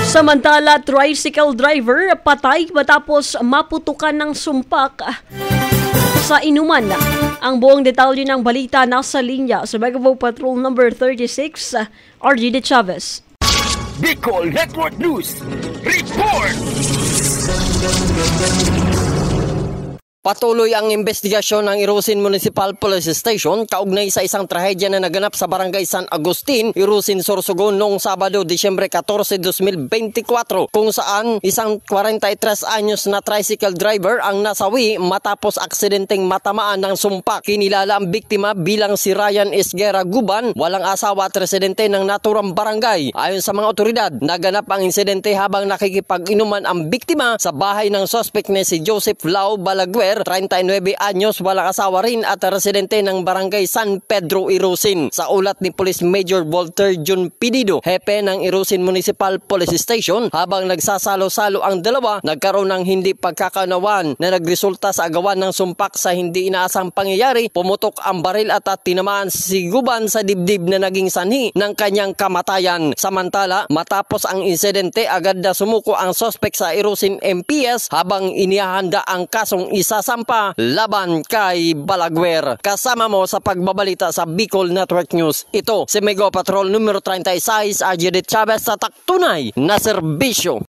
Samantala, tricycle driver patay matapos maputukan ng sumpak sa inuman. Ang buong detalye ng balita nasa linya sa Megavo Patrol number 36, RG De Chavez. Bicol Network News Report! Patuloy ang investigasyon ng Irusin Municipal Police Station kaugnay sa isang trahedya na naganap sa Barangay San Agustin, Irusin, Sorsogon noong Sabado, Disyembre 14, 2024 kung saan isang 43 anyos na tricycle driver ang nasawi matapos aksidenteng matamaan ng sumpak. Kinilala ang biktima bilang si Ryan Esguera Guban, walang asawa at residente ng naturang barangay. Ayon sa mga otoridad, naganap ang insidente habang nakikipag-inuman ang biktima sa bahay ng suspect na si Joseph Lau Balaguer, 39 anyos, walang asawa rin at residente ng Barangay San Pedro, Irusin. Sa ulat ni Police Major Walter Jun Pidido, hepe ng Irusin Municipal Police Station, habang nagsasalo-salo ang dalawa, nagkaroon ng hindi pagkakaunawan na nagresulta sa agawan ng sumpak. Sa hindi inaasang pangyayari, pumutok ang baril at tinamaan si Guban sa dibdib na naging sanhi ng kanyang kamatayan. Samantala, matapos ang insidente, agad na sumuko ang suspect sa Irusin MPS habang inihahanda ang kasong isasampa laban kay Balaguer. Kasama mo sa pagbabalita sa Bicol Network News. Ito si Megavo Patrol numero 36, RG De Chavez, sa taktunay na serbisyo.